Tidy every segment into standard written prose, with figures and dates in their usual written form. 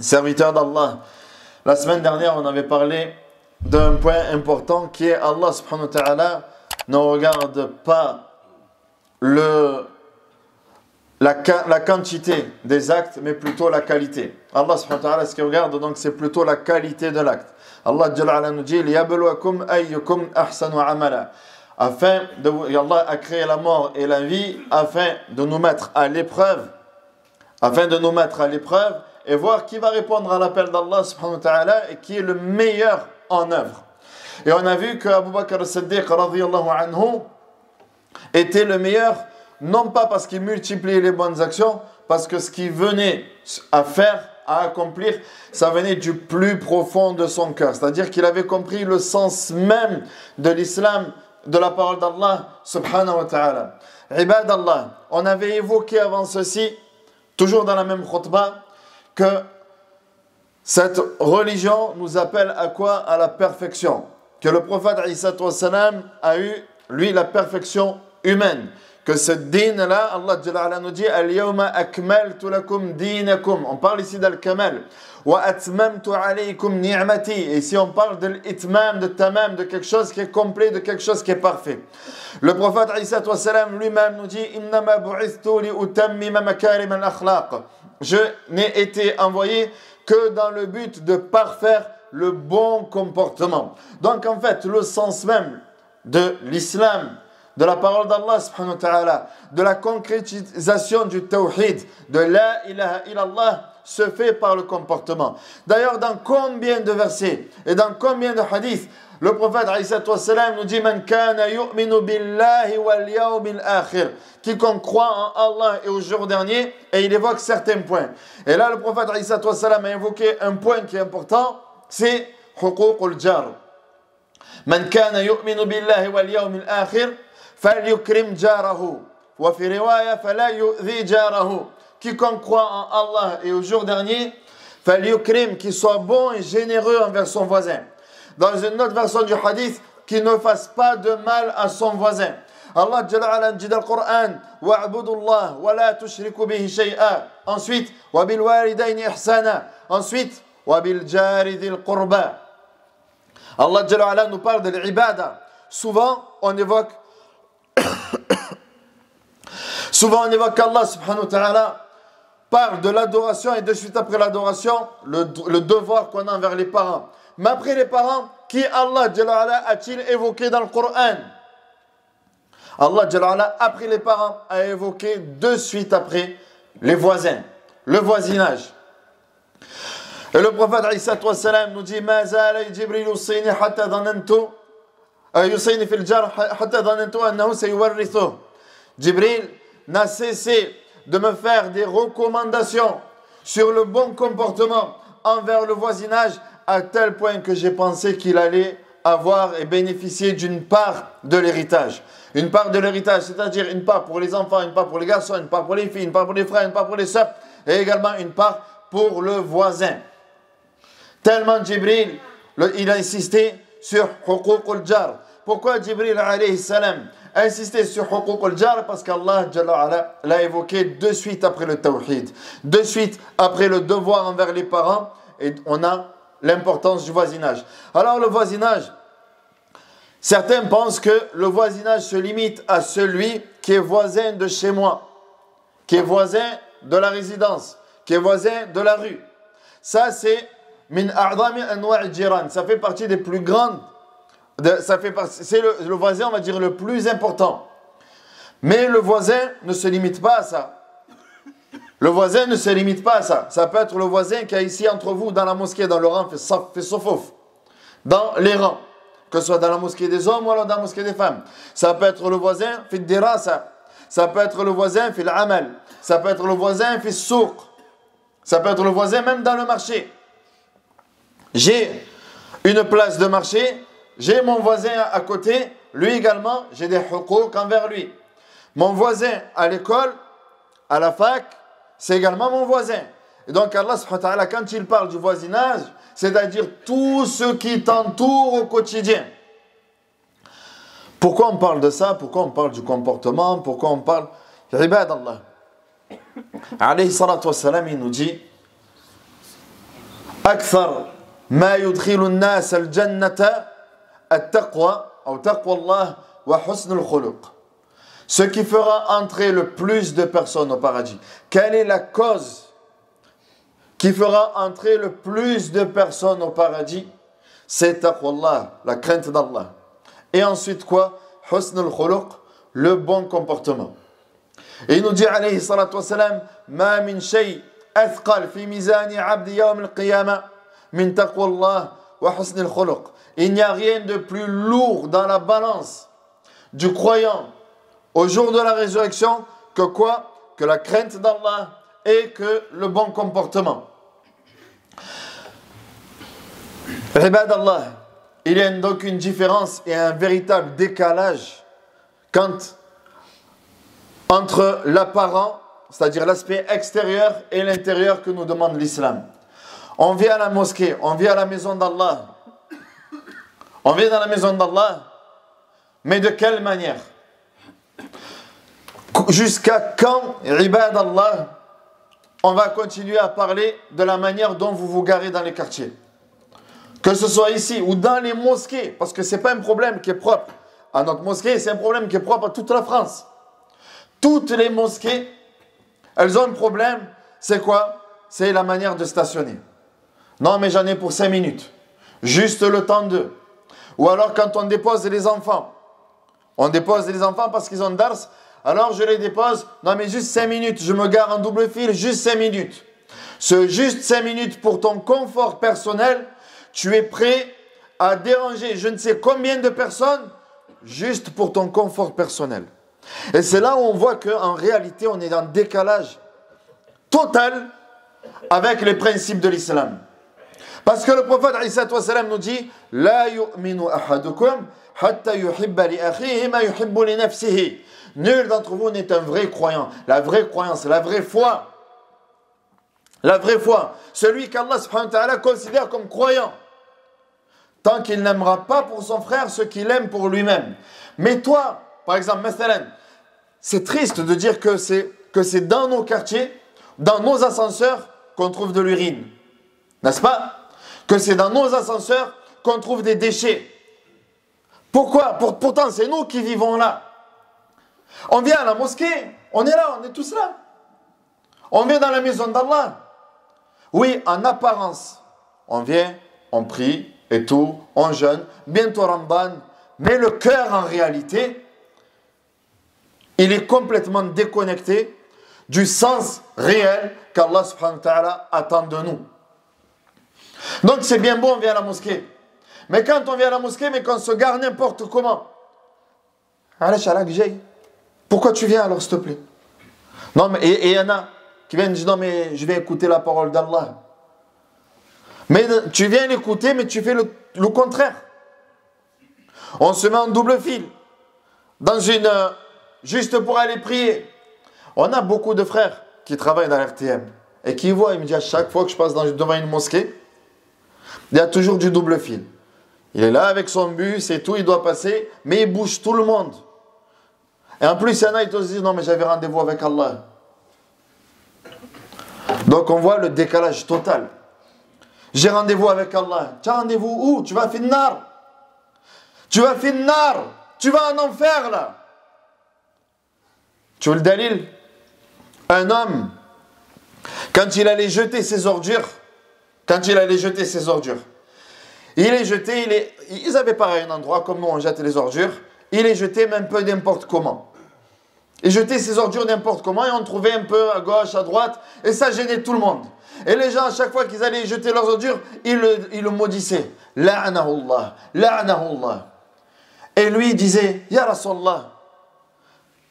serviteurs d'Allah. La semaine dernière, on avait parlé d'un point important qui est Allah subhanahu wa ta'ala ne regarde pas la quantité des actes, mais plutôt la qualité. Allah subhanahu wa ta'ala, ce qu'il regarde, donc, c'est plutôt la qualité de l'acte. Allah Jalla ala nous dit liyabluwakum ayyukum ahsanu amala. Allah a créé la mort et la vie afin de nous mettre à l'épreuve, et voir qui va répondre à l'appel d'Allah subhanahu wa ta'ala et qui est le meilleur en œuvre. Et on a vu que Abu Bakr as-Siddiq radiyallahu anhu était le meilleur, non pas parce qu'il multipliait les bonnes actions, parce que ce qu'il venait à faire, à accomplir, ça venait du plus profond de son cœur. C'est-à-dire qu'il avait compris le sens même de l'islam, de la parole d'Allah subhanahu wa ta'ala. Ibadallah, on avait évoqué avant ceci, toujours dans la même khutbah, que cette religion nous appelle à quoi? À la perfection. Que le prophète Isa a eu, lui, la perfection humaine. Que ce din-là, Allah Jalla ala nous dit Al-yawma akmaltu lakum dinakum. On parle ici d'al-kamal. Wa atmamtu alaykum ni'mati. Et ici on parle de l'itmam, de tamam, de quelque chose qui est complet, de quelque chose qui est parfait. Le prophète Isa lui-même nous dit Innama bu'ithtu li utammima makarim al-akhlaq. Je n'ai été envoyé que dans le but de parfaire le bon comportement. Donc en fait, le sens même de l'islam, de la parole d'Allah subhanahu wa ta'ala, de la concrétisation du tawhid, de la ilaha illallah, se fait par le comportement. D'ailleurs, dans combien de versets et dans combien de hadiths, le prophète nous dit Man kana yu'minu billahi wal yawmil akhir. Quiconque croit en Allah et au jour dernier, et il évoque certains points. Et là, le prophète a évoqué un point qui est important, c'est huququl jar. Man kana yu'minu billahi wal yawmil akhir falyukrim jarahu. Wa fi riwaya fala yu'dhi jarahu. Quiconque croit en Allah et au jour dernier, falyukrim, qu'il soit bon et généreux envers son voisin. Dans une autre version du hadith, qu'il ne fasse pas de mal à son voisin. Allah Jalla ala dit dans le Coran wa'budullah wa la tushriku bihi shay'a. Ensuite, wa bil walidayni ihsana. Ensuite, wa bil jari dhil qurba. Allah Jalla ala nous parle de l'ibada. Souvent, on évoque Allah subhanahu wa ta'ala parle de l'adoration et de suite après l'adoration, le devoir qu'on a envers les parents. Mais après les parents, qui Allah Jalla ala a-t-il évoqué dans le Coran? Allah Jalla ala, après les parents, a évoqué de suite après les voisins, le voisinage. Et le prophète Isa nous dit Ma zala Jibril yusini hatta dhanantu yusini fil jar hatta dhanantu annahu sayuwarrithu. Jibril n'a cessé de me faire des recommandations sur le bon comportement envers le voisinage, à tel point que j'ai pensé qu'il allait avoir et bénéficier d'une part de l'héritage. Une part de l'héritage, c'est-à-dire une part pour les enfants, une part pour les garçons, une part pour les filles, une part pour les frères, une part pour les sœurs, et également une part pour le voisin. Tellement Jibril, il a insisté sur huququl jar. Pourquoi Jibril alayhi salam a insisté sur huququl jar? Parce qu'Allah Jalla ala l'a évoqué de suite après le tawhid, de suite après le devoir envers les parents, et on a l'importance du voisinage. Alors le voisinage, certains pensent que le voisinage se limite à celui qui est voisin de chez moi, qui est voisin de la résidence, qui est voisin de la rue. Ça c'est min a'zami anwa' jiran, ça fait partie des plus grandes, c'est le voisin, on va dire, le plus important. Mais le voisin ne se limite pas à ça. Le voisin ne se limite pas à ça. Ça peut être le voisin qui est ici entre vous dans la mosquée, dans le rang, fait sofouf, dans les rangs, que ce soit dans la mosquée des hommes ou alors dans la mosquée des femmes. Ça peut être le voisin, fait dirasa. Ça peut être le voisin, fait l'amal. Ça peut être le voisin, fait souq. Ça peut être le voisin même dans le marché. J'ai une place de marché, j'ai mon voisin à côté, lui également, j'ai des huquq envers lui. Mon voisin à l'école, à la fac, c'est également mon voisin. Et donc Allah subhanahu wa ta'ala, quand il parle du voisinage, c'est-à-dire tout ce qui t'entoure au quotidien. Pourquoi on parle de ça? Pourquoi on parle du comportement? Pourquoi on parle... Ibad Allah. Alayhi salatu wassalam, il nous dit أكثر ما يدخل الناس الجنة التقوى أو تقوى الله وحسن الخلق. Ce qui fera entrer le plus de personnes au paradis. Quelle est la cause qui fera entrer le plus de personnes au paradis? C'est taqwa Allah, la crainte d'Allah. Et ensuite quoi? Husn al-khuluq, le bon comportement. Et il nous dit alayhi salatu wassalam, ma min shay athqal fi mizani abdi yawm al-qiyamah min taqwa Allah wa husn al-khuluq. Il n'y a rien de plus lourd dans la balance du croyant au jour de la résurrection que quoi? Que la crainte d'Allah et que le bon comportement. Ibad Allah, il y a donc une différence et un véritable décalage entre l'apparent, c'est-à-dire l'aspect extérieur et l'intérieur que nous demande l'islam. On vient à la mosquée, on vient à la maison d'Allah. On vient dans la maison d'Allah, mais de quelle manière? Jusqu'à quand, ibad Allah, on va continuer à parler de la manière dont vous vous garez dans les quartiers? Que ce soit ici ou dans les mosquées, parce que ce n'est pas un problème qui est propre à notre mosquée, c'est un problème qui est propre à toute la France. Toutes les mosquées, elles ont un problème, c'est quoi? C'est la manière de stationner. Non, mais j'en ai pour 5 minutes. Juste le temps d'eux. Ou alors quand on dépose les enfants. On dépose les enfants parce qu'ils ont dars. Alors je les dépose. Non, mais juste 5 minutes. Je me gare en double fil, juste 5 minutes. Ce juste 5 minutes pour ton confort personnel, tu es prêt à déranger je ne sais combien de personnes juste pour ton confort personnel. Et c'est là où on voit qu'en réalité, on est dans un décalage total avec les principes de l'islam. Parce que le prophète nous dit « La yu'minu ahadukum hatta yuhibba li akhihi ma yuhibbu li nafsihi » Nul d'entre vous n'est un vrai croyant. La vraie croyance, la vraie foi. La vraie foi. Celui qu'Allah subhanahu wa ta'ala considère comme croyant. Tant qu'il n'aimera pas pour son frère ce qu'il aime pour lui-même. Mais toi, par exemple, c'est triste de dire que c'est dans nos quartiers, dans nos ascenseurs, qu'on trouve de l'urine. N'est-ce pas? Que c'est dans nos ascenseurs qu'on trouve des déchets. Pourquoi? Pourtant, c'est nous qui vivons là. On vient à la mosquée, on est là, on est tous là. On vient dans la maison d'Allah. Oui, en apparence, on vient, on prie et tout, on jeûne, bientôt Ramadan, mais le cœur en réalité, il est complètement déconnecté du sens réel qu'Allah subhanahu wa ta'ala attend de nous. Donc c'est bien beau, on vient à la mosquée. Mais quand on vient à la mosquée, mais qu'on se gare n'importe comment. Pourquoi tu viens alors, s'il te plaît? Non, mais et il y en a qui viennent dire non, mais je vais écouter la parole d'Allah. Mais tu viens l'écouter, mais tu fais le contraire. On se met en double fil. Juste pour aller prier. On a beaucoup de frères qui travaillent dans l'RTM et qui voient, ils me disent à chaque fois que je passe devant une mosquée, il y a toujours du double fil. Il est là avec son bus et tout, il doit passer, mais il bouge tout le monde. Et en plus, il y en a, ils te disent, non mais j'avais rendez-vous avec Allah. Donc on voit le décalage total. J'ai rendez-vous avec Allah. Tu as rendez-vous où? Tu vas finnar. Tu vas finnar. Tu vas en enfer là. Tu veux le dalil? Un homme, quand il allait jeter ses ordures, il les jetait, ils avaient pareil un endroit comme nous on jette les ordures, il les jetait mais un peu n'importe comment. Il jetait ses ordures n'importe comment et on trouvait un peu à gauche, à droite, et ça gênait tout le monde. Et les gens, à chaque fois qu'ils allaient jeter leurs ordures, ils le maudissaient. La'anahullah, la'anahullah. Et lui il disait, Ya Rasulallah,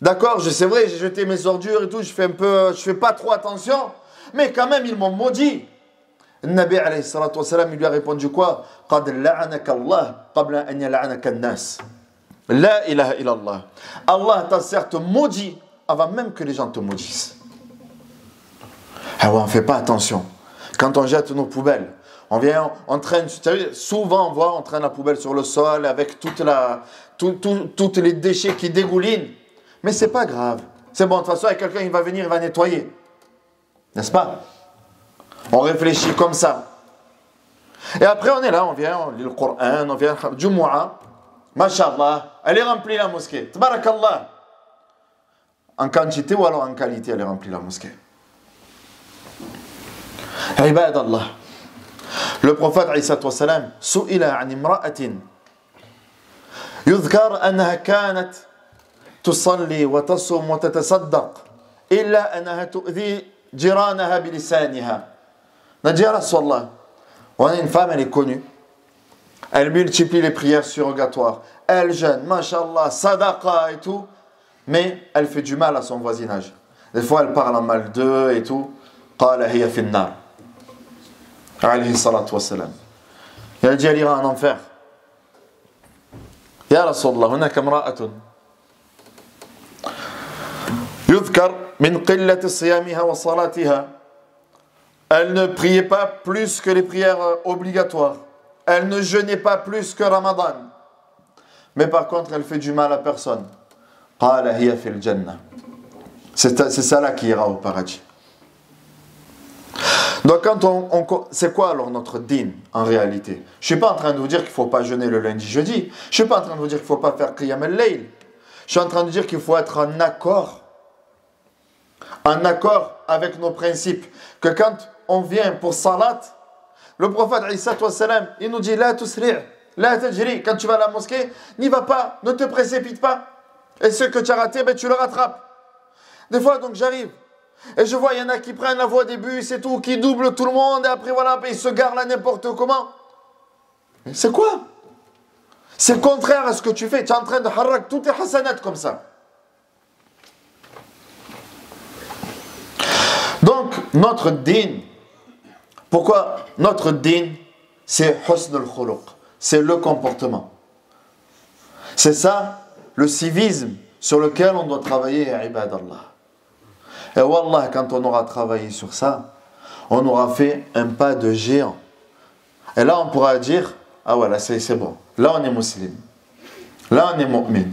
d'accord, c'est vrai, j'ai jeté mes ordures et tout, je fais pas trop attention, mais quand même ils m'ont maudit. Le Nabi alayhi salatu wa salam, il lui a répondu quoi? Qad la'anaka Allah qabla an yal'anaka an-nas. La ilaha illallah. Allah t'a certes maudit avant même que les gens te maudissent. Ah ouais, on ne fait pas attention. Quand on jette nos poubelles, on traîne, souvent on voit, on traîne la poubelle sur le sol avec toutes les déchets qui dégoulinent. Mais c'est pas grave. C'est bon, de toute façon, il y a quelqu'un qui va venir, il va nettoyer. N'est-ce pas? On réfléchit comme ça. Et après, on est là, on vient, on lit le Coran, on vient, Jumu'ah, Masha'Allah, elle est remplie la mosquée. Tabarakallah. En quantité ou alors en qualité, elle est remplie la mosquée. Ibadallah. Le prophète Isa wassalam, su'ila an imra'atin. يذكر أنها كانت تصلي وتصوم وتتصدق إلا أنها تؤذي جيرانها بلسانها. Nadia Rasulallah, on a une femme, elle est connue. Elle multiplie les prières surrogatoires. Elle jeûne, mashallah, sadaqa et tout. Mais elle fait du mal à son voisinage. Des fois, elle parle en mal d'eux et tout. قال هي في النار. عليه الصلاة والسلام. Elle dit, elle ira en enfer. يا رسول الله هناك امرأة يذكر من قلة صيامها وصلاتها. Elle ne priait pas plus que les prières obligatoires. Elle ne jeûnait pas plus que Ramadan. Mais par contre, elle fait du mal à personne. قال هي في الجنة. C'est ça-là qui ira au paradis. Donc c'est quoi alors notre dîn en réalité? Je ne suis pas en train de vous dire qu'il ne faut pas jeûner le lundi, jeudi. Je ne suis pas en train de vous dire qu'il ne faut pas faire qiyam al-layl. Je suis en train de dire qu'il faut être en accord avec nos principes. Que quand on vient pour salat, le prophète Isa wassalam, il nous dit la tusri', la tajri. Quand tu vas à la mosquée, n'y va pas, ne te précipite pas. Et ce que tu as raté, ben, tu le rattrapes. Des fois, donc j'arrive. Et je vois, il y en a qui prennent la voie des bus et tout, qui doublent tout le monde, et après voilà, ils se garent là n'importe comment. Mais c'est quoi? C'est contraire à ce que tu fais. Tu es en train de harrak toutes tes hasanat comme ça. Donc, notre dîn, pourquoi notre dîn, c'est husn al-khuluq, c'est le comportement. C'est ça, le civisme sur lequel on doit travailler, ibadallah. Et wallah, quand on aura travaillé sur ça, on aura fait un pas de géant. Et là, on pourra dire, ah voilà, c'est bon. Là, on est musulman. Là, on est mu'min.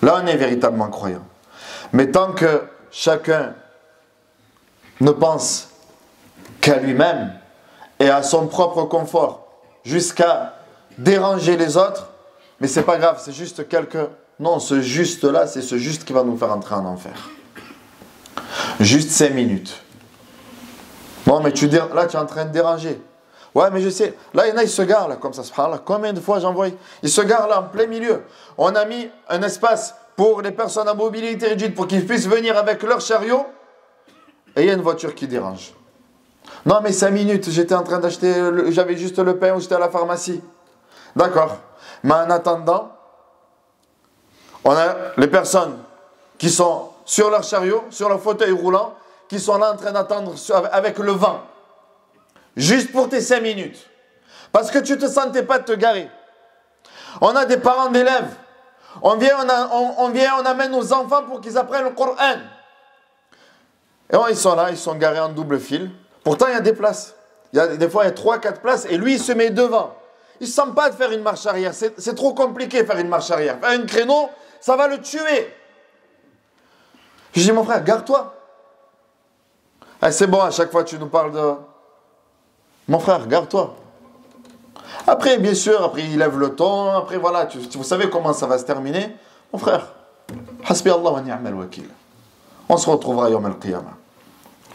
Là, on est véritablement croyant. Mais tant que chacun ne pense qu'à lui-même et à son propre confort, jusqu'à déranger les autres, mais c'est pas grave, c'est juste quelques... Non, ce juste-là, c'est ce juste qui va nous faire entrer en enfer. Juste 5 minutes. Bon, mais là, tu es en train de déranger. Ouais, mais je sais. Là, il y en a, ils se garent, là, comme ça. Subhanallah. Combien de fois j'envoie? Ils se garent là, en plein milieu. On a mis un espace pour les personnes à mobilité réduite, pour qu'ils puissent venir avec leur chariot. Et il y a une voiture qui dérange. Non, mais 5 minutes, j'étais en train d'acheter, j'avais juste le pain ou j'étais à la pharmacie. D'accord. Mais en attendant, on a les personnes qui sont sur leur chariot, sur leur fauteuil roulant, qui sont là en train d'attendre avec le vent. Juste pour tes 5 minutes. Parce que tu ne te sentais pas de te garer. On a des parents d'élèves. On vient, on amène nos enfants pour qu'ils apprennent le Coran. Et ils sont là, ils sont garés en double fil. Pourtant, il y a des places. Des fois, il y a 3-4 places. Et lui, il se met devant. Il ne se sent pas de faire une marche arrière. C'est trop compliqué de faire une marche arrière. Faire un créneau, ça va le tuer. Je dis, mon frère, gare-toi. Ah, c'est bon, à chaque fois, tu nous parles de... Mon frère, gare-toi. Après, bien sûr, après, il lève le ton. Après, voilà, vous savez comment ça va se terminer. Mon frère, hasbi Allah wa ni'mal wakil. On se retrouvera yawm al-qiyamah.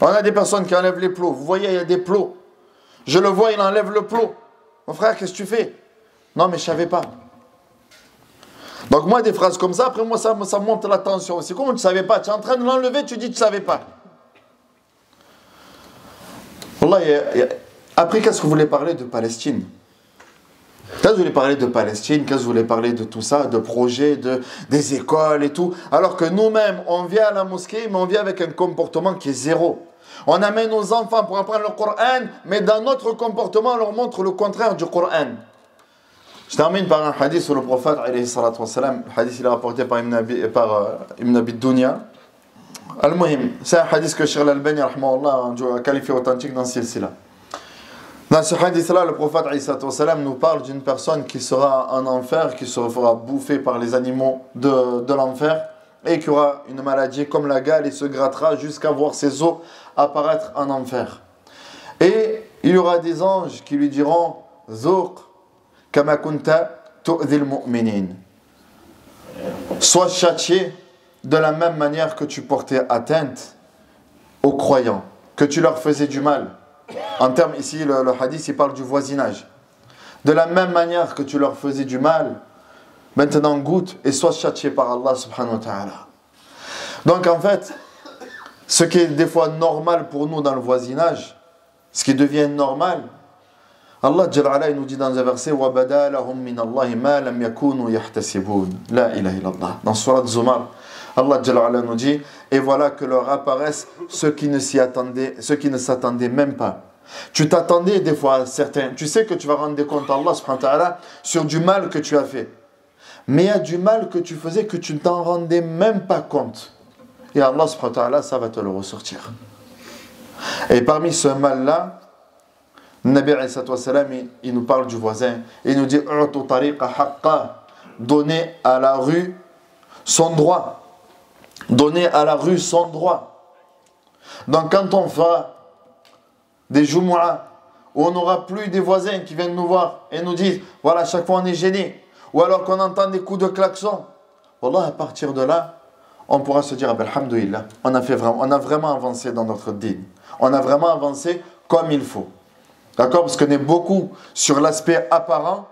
On a des personnes qui enlèvent les plots. Vous voyez, il y a des plots. Je le vois, il enlève le plot. Mon frère, qu'est-ce que tu fais? Non, mais je ne savais pas. Donc moi, des phrases comme ça, après moi, ça monte la tension. C'est comme tu ne savais pas. Tu es en train de l'enlever, tu dis que tu ne savais pas. Wallah, après, qu'est-ce que vous voulez parler de Palestine? Qu'est-ce que vous voulez parler de Palestine? Qu'est-ce que vous voulez parler de tout ça? De projets, des écoles et tout? Alors que nous-mêmes, on vient à la mosquée, mais on vient avec un comportement qui est zéro. On amène nos enfants pour apprendre le Coran, mais dans notre comportement, on leur montre le contraire du Coran. Je termine par un hadith sur le prophète, alayhi salatu wassalam. Le hadith, il est rapporté par Ibn Abi Dunya. Al-Muhim, c'est un hadith que Cheikh Al-Albani a qualifié authentique dans Silsila. Dans ce hadith-là, le prophète nous parle d'une personne qui sera en enfer, qui se fera bouffer par les animaux de l'enfer, et qui aura une maladie comme la gale et se grattera jusqu'à voir ses os apparaître en enfer. Et il y aura des anges qui lui diront: ذوق كما كنت تؤذي المؤمنين. Sois châtié de la même manière que tu portais atteinte aux croyants, que tu leur faisais du mal. En termes, ici, le hadith, il parle du voisinage. De la même manière que tu leur faisais du mal, maintenant goûte et sois châtié par Allah subhanahu wa ta'ala. Donc en fait, ce qui est des fois normal pour nous dans le voisinage, ce qui devient normal, Allah Jalla ala, il nous dit dans un verset وَبَدَا لَهُم مِّنَ اللَّهِ مَا لَمْ يَكُونُوا يَحْتَسِبُونَ لَا إِلَهَ إِلَّا اللَّهِ. Dans Surat Zumar, Allah Jalla ala nous dit et voilà que leur apparaissent ceux qui ne s'attendaient même pas. Tu t'attendais des fois à certains, tu sais que tu vas rendre des comptes à Allah subhanahu wa ta'ala sur du mal que tu as fait. Mais il y a du mal que tu faisais que tu ne t'en rendais même pas compte. Et Allah subhanahu wa ta'ala, ça va te le ressortir. Et parmi ce mal-là, Nabi alayhi salatu wa salam, il nous parle du voisin. Il nous dit u'tu tariqa haqqa, donner à la rue son droit. Donner à la rue son droit. Donc quand on fera des Jumu'ah où on n'aura plus des voisins qui viennent nous voir et nous disent voilà, chaque fois on est gêné, ou alors qu'on entend des coups de klaxon, wallah, à partir de là, on pourra se dire alhamdoulilah, on a vraiment avancé dans notre dîne. On a vraiment avancé comme il faut. D'accord? Parce qu'on est beaucoup sur l'aspect apparent,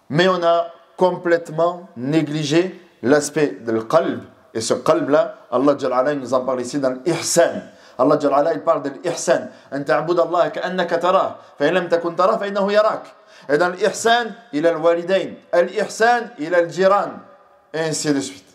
mais on a complètement négligé l'aspect de qalb. Et ce qalb-là, Allah Jalla ala, nous en parle ici dans l'ihsan. Allah Jalla ala, il parle de l'ihsan. An ta'bud Allah ka'annaka tarah, fa in lam takun tarah, fa innahu yarak. Et dans l'ihsan, il y a le walidain. L'ihsan, il y a le jiran. Et ainsi de suite.